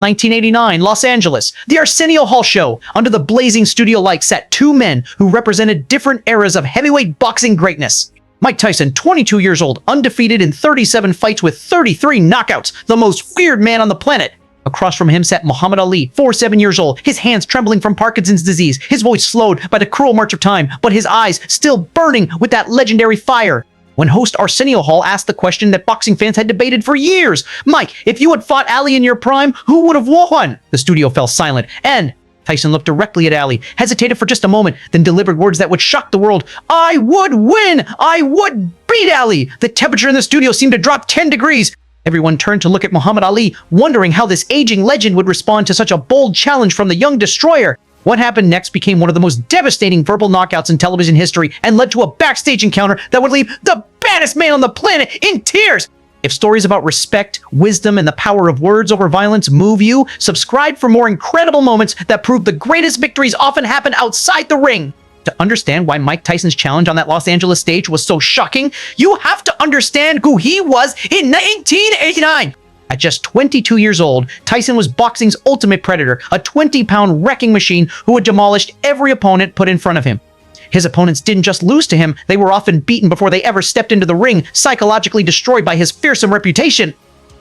1989, Los Angeles. The Arsenio Hall Show. Under the blazing studio lights sat two men who represented different eras of heavyweight boxing greatness. Mike Tyson, 22 years old, undefeated in 37 fights with 33 knockouts, the most feared man on the planet. Across from him sat Muhammad Ali, 47 years old, his hands trembling from Parkinson's disease, his voice slowed by the cruel march of time, but his eyes still burning with that legendary fire. When host Arsenio Hall asked the question that boxing fans had debated for years, "Mike, if you had fought Ali in your prime, who would have won?" The studio fell silent, and Tyson looked directly at Ali, hesitated for just a moment, then delivered words that would shock the world. "I would win! I would beat Ali!" The temperature in the studio seemed to drop 10 degrees. Everyone turned to look at Muhammad Ali, wondering how this aging legend would respond to such a bold challenge from the young destroyer. What happened next became one of the most devastating verbal knockouts in television history and led to a backstage encounter that would leave the baddest man on the planet in tears. If stories about respect, wisdom, and the power of words over violence move you, subscribe for more incredible moments that prove the greatest victories often happen outside the ring. To understand why Mike Tyson's challenge on that Los Angeles stage was so shocking, you have to understand who he was in 1989. At just 22 years old, Tyson was boxing's ultimate predator, a 20-pound wrecking machine who had demolished every opponent put in front of him. His opponents didn't just lose to him, they were often beaten before they ever stepped into the ring, psychologically destroyed by his fearsome reputation.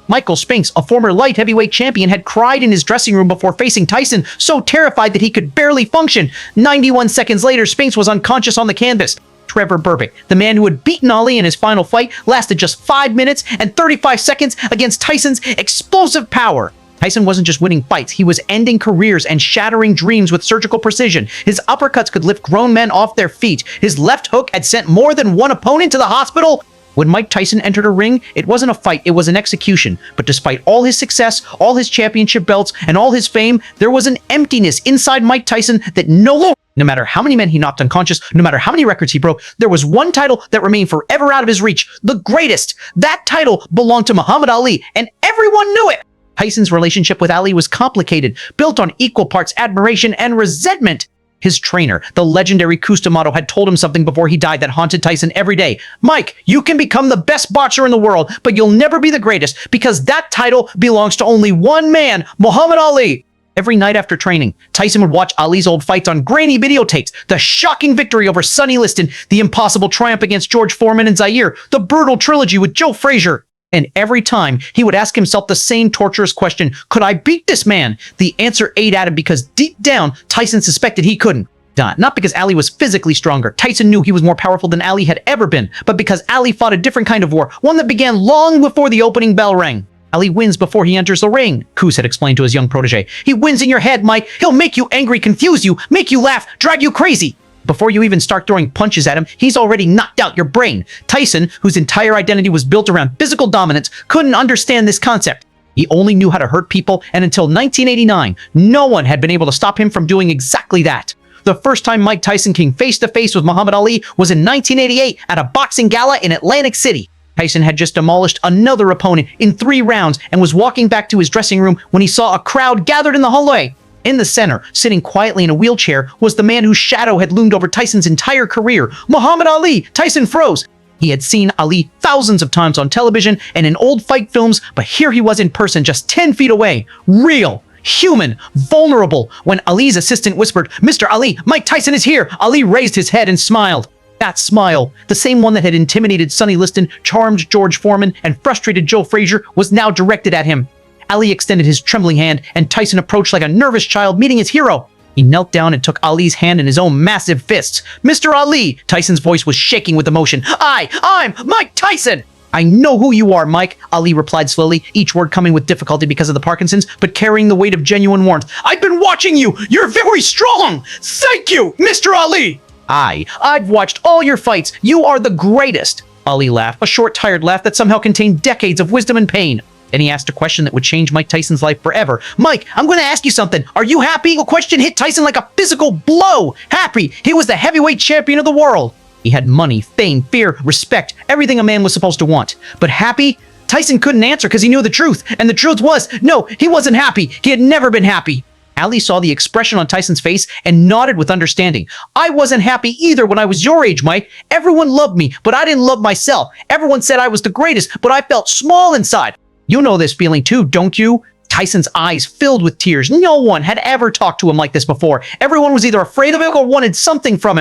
Michael Spinks, a former light heavyweight champion, had cried in his dressing room before facing Tyson, so terrified that he could barely function. 91 seconds later, Spinks was unconscious on the canvas. Trevor Berbick, the man who had beaten Ali in his final fight, lasted just 5 minutes and 35 seconds against Tyson's explosive power. Tyson wasn't just winning fights, he was ending careers and shattering dreams with surgical precision. His uppercuts could lift grown men off their feet. His left hook had sent more than one opponent to the hospital. When Mike Tyson entered a ring, it wasn't a fight, it was an execution. But despite all his success, all his championship belts, and all his fame, there was an emptiness inside Mike Tyson that no matter how many men he knocked unconscious, no matter how many records he broke, there was one title that remained forever out of his reach, the greatest. That title belonged to Muhammad Ali, and everyone knew it. Tyson's relationship with Ali was complicated, built on equal parts admiration and resentment. His trainer, the legendary Custamato, had told him something before he died that haunted Tyson every day. "Mike, you can become the best boxer in the world, but you'll never be the greatest because that title belongs to only one man, Muhammad Ali." Every night after training, Tyson would watch Ali's old fights on grainy videotapes, the shocking victory over Sonny Liston, the impossible triumph against George Foreman and Zaire, the brutal trilogy with Joe Frazier. And every time, he would ask himself the same torturous question, could I beat this man? The answer ate at him because deep down, Tyson suspected he couldn't. Not because Ali was physically stronger. Tyson knew he was more powerful than Ali had ever been, but because Ali fought a different kind of war, one that began long before the opening bell rang. Ali wins before he enters the ring, Cus had explained to his young protege. He wins in your head, Mike. He'll make you angry, confuse you, make you laugh, drive you crazy. Before you even start throwing punches at him, he's already knocked out your brain. Tyson, whose entire identity was built around physical dominance, couldn't understand this concept. He only knew how to hurt people, and until 1989, no one had been able to stop him from doing exactly that. The first time Mike Tyson came face-to-face with Muhammad Ali was in 1988 at a boxing gala in Atlantic City. Tyson had just demolished another opponent in 3 rounds and was walking back to his dressing room when he saw a crowd gathered in the hallway. In the center, sitting quietly in a wheelchair, was the man whose shadow had loomed over Tyson's entire career, Muhammad Ali. Tyson froze. He had seen Ali thousands of times on television and in old fight films, but here he was in person just 10 feet away. Real, human, vulnerable. When Ali's assistant whispered, "Mr. Ali, Mike Tyson is here," Ali raised his head and smiled. That smile, the same one that had intimidated Sonny Liston, charmed George Foreman, and frustrated Joe Frazier, was now directed at him. Ali extended his trembling hand, and Tyson approached like a nervous child meeting his hero. He knelt down and took Ali's hand in his own massive fists. "Mr. Ali," Tyson's voice was shaking with emotion. I'm Mike Tyson." "I know who you are, Mike," Ali replied slowly, each word coming with difficulty because of the Parkinson's, but carrying the weight of genuine warmth. "I've been watching you. You're very strong. Thank you, Mr. Ali." I've watched all your fights. You are the greatest." Ali laughed, a short, tired laugh that somehow contained decades of wisdom and pain. Then he asked a question that would change Mike Tyson's life forever. "Mike, I'm going to ask you something. Are you happy?" The question hit Tyson like a physical blow. Happy. He was the heavyweight champion of the world. He had money, fame, fear, respect, everything a man was supposed to want. But happy? Tyson couldn't answer because he knew the truth. And the truth was, no, he wasn't happy. He had never been happy. Ali saw the expression on Tyson's face and nodded with understanding. "I wasn't happy either when I was your age, Mike. Everyone loved me, but I didn't love myself. Everyone said I was the greatest, but I felt small inside. You know this feeling too, don't you?" Tyson's eyes filled with tears. No one had ever talked to him like this before. Everyone was either afraid of him or wanted something from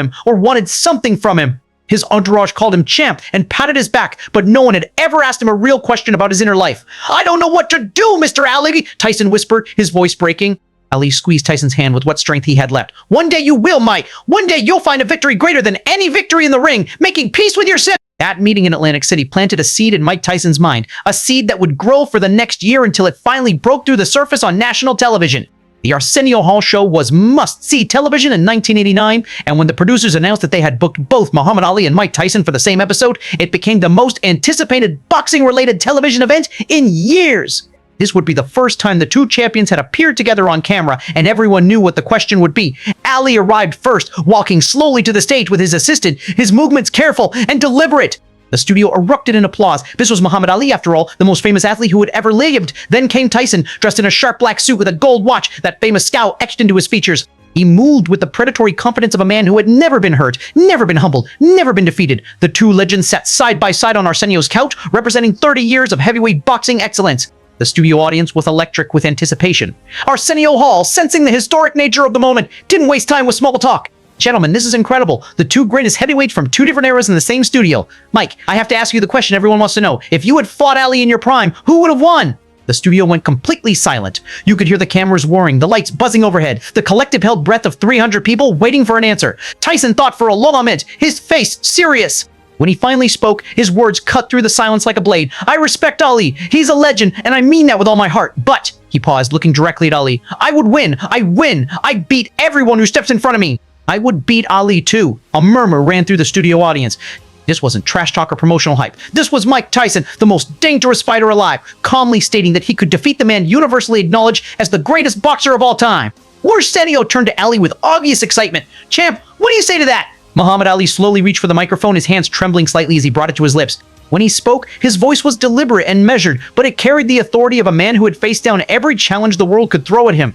him. His entourage called him champ and patted his back, but no one had ever asked him a real question about his inner life. "I don't know what to do, Mr. Ali," Tyson whispered, his voice breaking. Ali squeezed Tyson's hand with what strength he had left. "One day you will, Mike. One day you'll find a victory greater than any victory in the ring, making peace with your sin." That meeting in Atlantic City planted a seed in Mike Tyson's mind, a seed that would grow for the next year until it finally broke through the surface on national television. The Arsenio Hall Show was must-see television in 1989, and when the producers announced that they had booked both Muhammad Ali and Mike Tyson for the same episode, it became the most anticipated boxing-related television event in years. This would be the first time the two champions had appeared together on camera, and everyone knew what the question would be. Ali arrived first, walking slowly to the stage with his assistant, his movements careful and deliberate. The studio erupted in applause. This was Muhammad Ali, after all, the most famous athlete who had ever lived. Then came Tyson, dressed in a sharp black suit with a gold watch, that famous scowl etched into his features. He moved with the predatory confidence of a man who had never been hurt, never been humbled, never been defeated. The two legends sat side by side on Arsenio's couch, representing 30 years of heavyweight boxing excellence. The studio audience was electric with anticipation. Arsenio Hall, sensing the historic nature of the moment, didn't waste time with small talk. "Gentlemen, this is incredible. The two greatest heavyweights from two different eras in the same studio. Mike, I have to ask you the question everyone wants to know. If you had fought Ali in your prime, who would have won?" The studio went completely silent. You could hear the cameras whirring, the lights buzzing overhead, the collective held breath of 300 people waiting for an answer. Tyson thought for a long moment, his face serious. When he finally spoke, his words cut through the silence like a blade. "I respect Ali. He's a legend, and I mean that with all my heart. But," he paused, looking directly at Ali, "I would win. I win. I beat everyone who steps in front of me." "I would beat Ali too." A murmur ran through the studio audience. This wasn't trash talk or promotional hype. This was Mike Tyson, the most dangerous fighter alive, calmly stating that he could defeat the man universally acknowledged as the greatest boxer of all time. Arsenio turned to Ali with obvious excitement. "Champ, what do you say to that?" Muhammad Ali slowly reached for the microphone, his hands trembling slightly as he brought it to his lips. When he spoke, his voice was deliberate and measured, but it carried the authority of a man who had faced down every challenge the world could throw at him.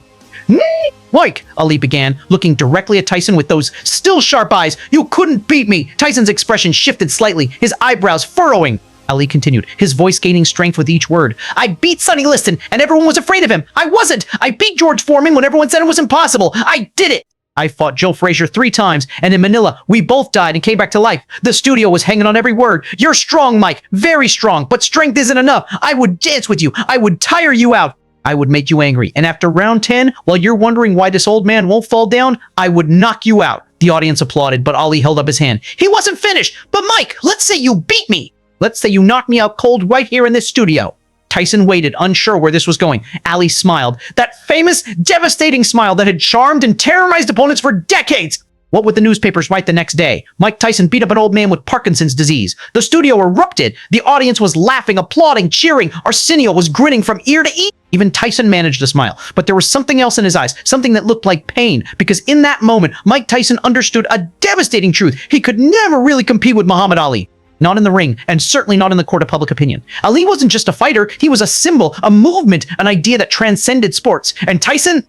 "Mike," Ali began, looking directly at Tyson with those still sharp eyes, "you couldn't beat me." Tyson's expression shifted slightly, his eyebrows furrowing. Ali continued, his voice gaining strength with each word. "I beat Sonny Liston, and everyone was afraid of him. I wasn't. I beat George Foreman when everyone said it was impossible. I did it. I fought Joe Frazier 3 times, and in Manila, we both died and came back to life. The studio was hanging on every word. You're strong, Mike, very strong, but strength isn't enough. I would dance with you. I would tire you out. I would make you angry. And after round 10, while you're wondering why this old man won't fall down, I would knock you out." The audience applauded, but Ali held up his hand. "He wasn't finished. But Mike, let's say you beat me. Let's say you knocked me out cold right here in this studio." Tyson waited, unsure where this was going. Ali smiled. That famous, devastating smile that had charmed and terrorized opponents for decades. What would the newspapers write the next day? Mike Tyson beat up an old man with Parkinson's disease. The studio erupted. The audience was laughing, applauding, cheering. Arsenio was grinning from ear to ear. Even Tyson managed to smile. But there was something else in his eyes, something that looked like pain. Because in that moment, Mike Tyson understood a devastating truth. He could never really compete with Muhammad Ali. Not in the ring, and certainly not in the court of public opinion. Ali wasn't just a fighter, he was a symbol, a movement, an idea that transcended sports. And Tyson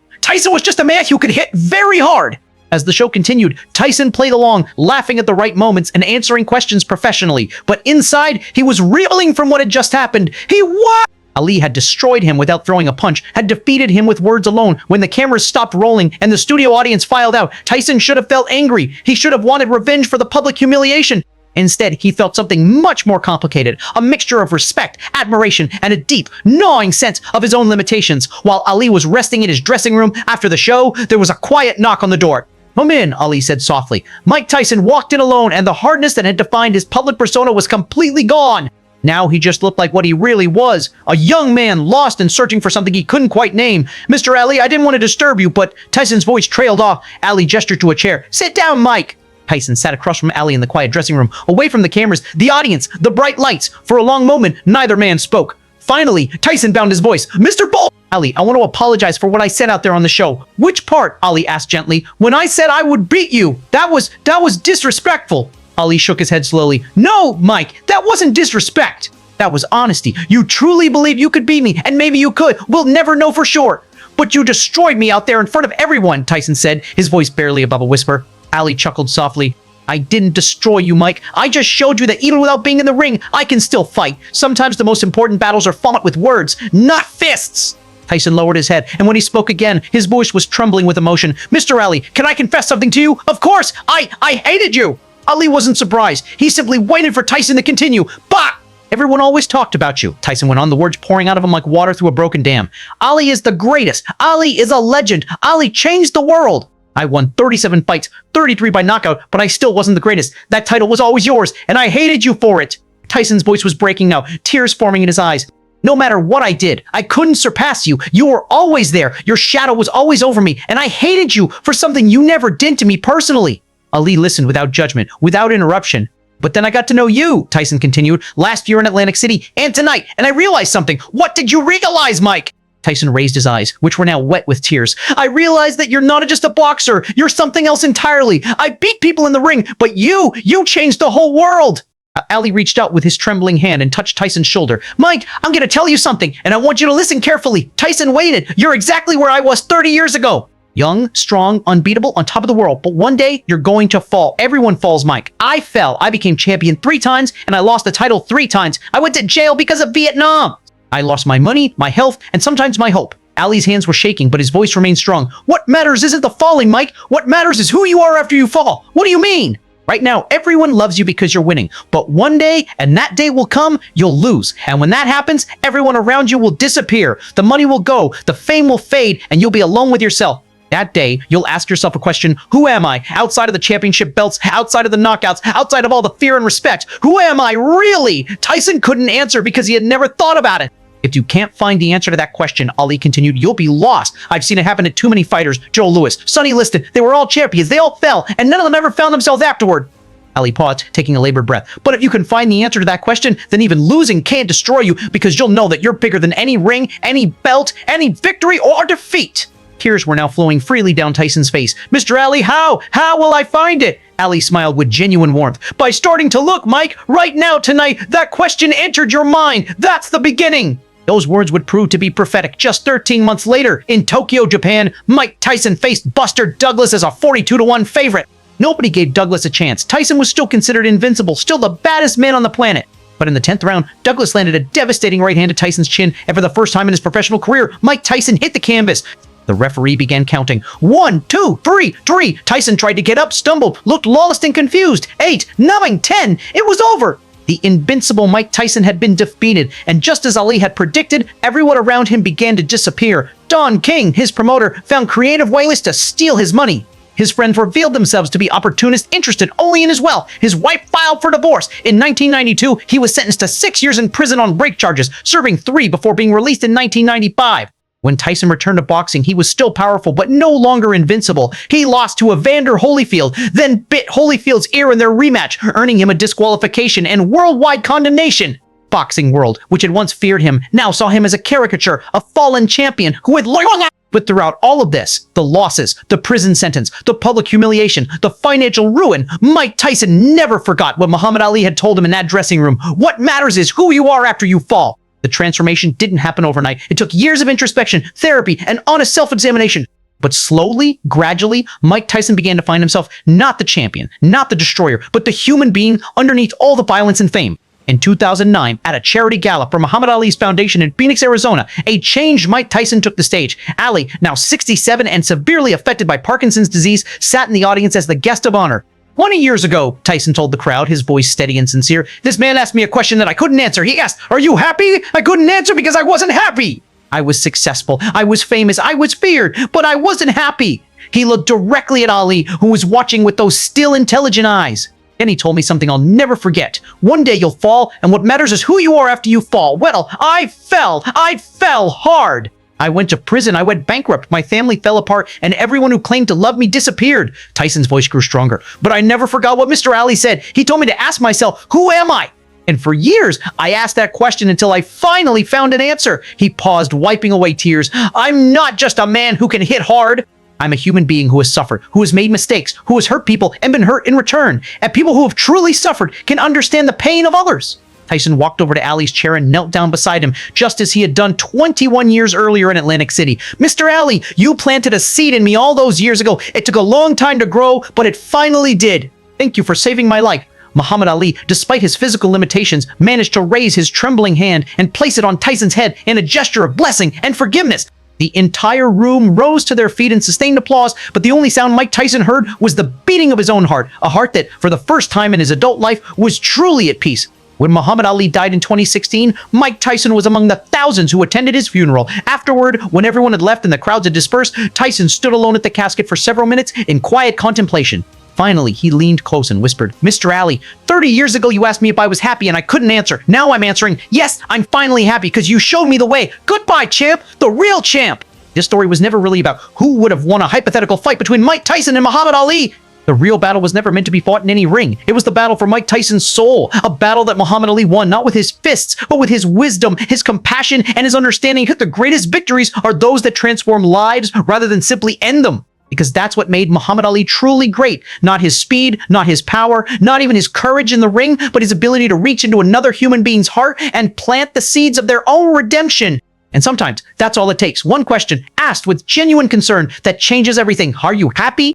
was just a man who could hit very hard. As the show continued, Tyson played along, laughing at the right moments and answering questions professionally. But inside, he was reeling from what had just happened. He won! Ali had destroyed him without throwing a punch, had defeated him with words alone. When the cameras stopped rolling and the studio audience filed out, Tyson should have felt angry. He should have wanted revenge for the public humiliation. Instead, he felt something much more complicated, a mixture of respect, admiration, and a deep, gnawing sense of his own limitations. While Ali was resting in his dressing room after the show, there was a quiet knock on the door. "Come in," Ali said softly. Mike Tyson walked in alone, and the hardness that had defined his public persona was completely gone. Now he just looked like what he really was, a young man lost and searching for something he couldn't quite name. "Mr. Ali, I didn't want to disturb you," but Tyson's voice trailed off. Ali gestured to a chair. "Sit down, Mike." Tyson sat across from Ali in the quiet dressing room, away from the cameras, the audience, the bright lights. For a long moment, neither man spoke. Finally, Tyson found his voice. "Mr. Bull!" "Ali, I want to apologize for what I said out there on the show." "Which part?" Ali asked gently. "When I said I would beat you, that was disrespectful." Ali shook his head slowly. "No, Mike, that wasn't disrespect. That was honesty. You truly believe you could beat me, and maybe you could. We'll never know for sure. But you destroyed me out there in front of everyone," Tyson said, his voice barely above a whisper. Ali chuckled softly. "I didn't destroy you, Mike. I just showed you that even without being in the ring, I can still fight. Sometimes the most important battles are fought with words, not fists." Tyson lowered his head, and when he spoke again, his voice was trembling with emotion. Mr. Ali, can I confess something to you? Of course! I hated you! Ali wasn't surprised. He simply waited for Tyson to continue. Bah! Everyone always talked about you. Tyson went on, the words pouring out of him like water through a broken dam. Ali is the greatest. Ali is a legend. Ali changed the world. I won 37 fights, 33 by knockout, but I still wasn't the greatest. That title was always yours, and I hated you for it. Tyson's voice was breaking now, tears forming in his eyes. No matter what I did, I couldn't surpass you. You were always there. Your shadow was always over me, and I hated you for something you never did to me personally. Ali listened without judgment, without interruption. But then I got to know you, Tyson continued, last year in Atlantic City and tonight, and I realized something. What did you realize, Mike? Tyson raised his eyes, which were now wet with tears. I realized that you're not just a boxer. You're something else entirely. I beat people in the ring, but you changed the whole world. Ali reached out with his trembling hand and touched Tyson's shoulder. Mike, I'm going to tell you something, and I want you to listen carefully. Tyson waited. You're exactly where I was 30 years ago. Young, strong, unbeatable, on top of the world. But one day, you're going to fall. Everyone falls, Mike. I fell. I became champion 3 times, and I lost the title 3 times. I went to jail because of Vietnam. I lost my money, my health, and sometimes my hope. Ali's hands were shaking, but his voice remained strong. What matters isn't the falling, Mike. What matters is who you are after you fall. What do you mean? Right now, everyone loves you because you're winning. But one day, and that day will come, you'll lose. And when that happens, everyone around you will disappear. The money will go, the fame will fade, and you'll be alone with yourself. That day, you'll ask yourself a question, who am I? Outside of the championship belts, outside of the knockouts, outside of all the fear and respect, who am I really? Tyson couldn't answer because he had never thought about it. If you can't find the answer to that question, Ali continued, you'll be lost. I've seen it happen to too many fighters. Joe Louis, Sonny Liston, they were all champions. They all fell, and none of them ever found themselves afterward. Ali paused, taking a labored breath. But if you can find the answer to that question, then even losing can't destroy you because you'll know that you're bigger than any ring, any belt, any victory or defeat. Tears were now flowing freely down Tyson's face. Mr. Ali, how? How will I find it? Ali smiled with genuine warmth. By starting to look, Mike, right now, tonight, that question entered your mind. That's the beginning. Those words would prove to be prophetic. Just 13 months later, in Tokyo, Japan, Mike Tyson faced Buster Douglas as a 42-1 favorite. Nobody gave Douglas a chance. Tyson was still considered invincible, still the baddest man on the planet. But in the 10th round, Douglas landed a devastating right hand to Tyson's chin, and for the first time in his professional career, Mike Tyson hit the canvas. The referee began counting. 1, 2, 3. Tyson tried to get up, stumbled, looked lost and confused. 8, 9, 10. It was over. The invincible Mike Tyson had been defeated, and just as Ali had predicted, everyone around him began to disappear. Don King, his promoter, found creative ways to steal his money. His friends revealed themselves to be opportunists interested only in his wealth. His wife filed for divorce. In 1992, he was sentenced to 6 years in prison on rape charges, serving 3 before being released in 1995. When Tyson returned to boxing, he was still powerful, but no longer invincible. He lost to Evander Holyfield, then bit Holyfield's ear in their rematch, earning him a disqualification and worldwide condemnation. Boxing World, which had once feared him, now saw him as a caricature, a fallen champion who had lost. But throughout all of this, the losses, the prison sentence, the public humiliation, the financial ruin, Mike Tyson never forgot what Muhammad Ali had told him in that dressing room. What matters is who you are after you fall. The transformation didn't happen overnight. It took years of introspection, therapy, and honest self-examination. But slowly, gradually, Mike Tyson began to find himself not the champion, not the destroyer, but the human being underneath all the violence and fame. In 2009, at a charity gala for Muhammad Ali's foundation in Phoenix, Arizona, a changed Mike Tyson took the stage. Ali, now 67 and severely affected by Parkinson's disease, sat in the audience as the guest of honor. 20 years ago, Tyson told the crowd, his voice steady and sincere, this man asked me a question that I couldn't answer. He asked, are you happy? I couldn't answer because I wasn't happy. I was successful. I was famous. I was feared, but I wasn't happy. He looked directly at Ali, who was watching with those still intelligent eyes. Then he told me something I'll never forget. One day you'll fall, and what matters is who you are after you fall. Well, I fell. I fell hard. I went to prison. I went bankrupt. My family fell apart, and everyone who claimed to love me disappeared. Tyson's voice grew stronger. But I never forgot what Mr. Ali said. He told me to ask myself, who am I? And for years, I asked that question until I finally found an answer. He paused, wiping away tears. I'm not just a man who can hit hard. I'm a human being who has suffered, who has made mistakes, who has hurt people and been hurt in return. And people who have truly suffered can understand the pain of others. Tyson walked over to Ali's chair and knelt down beside him, just as he had done 21 years earlier in Atlantic City. Mr. Ali, you planted a seed in me all those years ago. It took a long time to grow, but it finally did. Thank you for saving my life. Muhammad Ali, despite his physical limitations, managed to raise his trembling hand and place it on Tyson's head in a gesture of blessing and forgiveness. The entire room rose to their feet in sustained applause, but the only sound Mike Tyson heard was the beating of his own heart, a heart that, for the first time in his adult life, was truly at peace. When Muhammad Ali died in 2016, Mike Tyson was among the thousands who attended his funeral. Afterward, when everyone had left and the crowds had dispersed, Tyson stood alone at the casket for several minutes in quiet contemplation. Finally, he leaned close and whispered, "Mr. Ali, 30 years ago you asked me if I was happy and I couldn't answer. Now I'm answering, yes, I'm finally happy because you showed me the way. Goodbye, champ, the real champ." This story was never really about who would have won a hypothetical fight between Mike Tyson and Muhammad Ali. The real battle was never meant to be fought in any ring. It was the battle for Mike Tyson's soul, a battle that Muhammad Ali won not with his fists, but with his wisdom, his compassion, and his understanding that the greatest victories are those that transform lives rather than simply end them. Because that's what made Muhammad Ali truly great. Not his speed, not his power, not even his courage in the ring, but his ability to reach into another human being's heart and plant the seeds of their own redemption. And sometimes that's all it takes. One question asked with genuine concern that changes everything. Are you happy?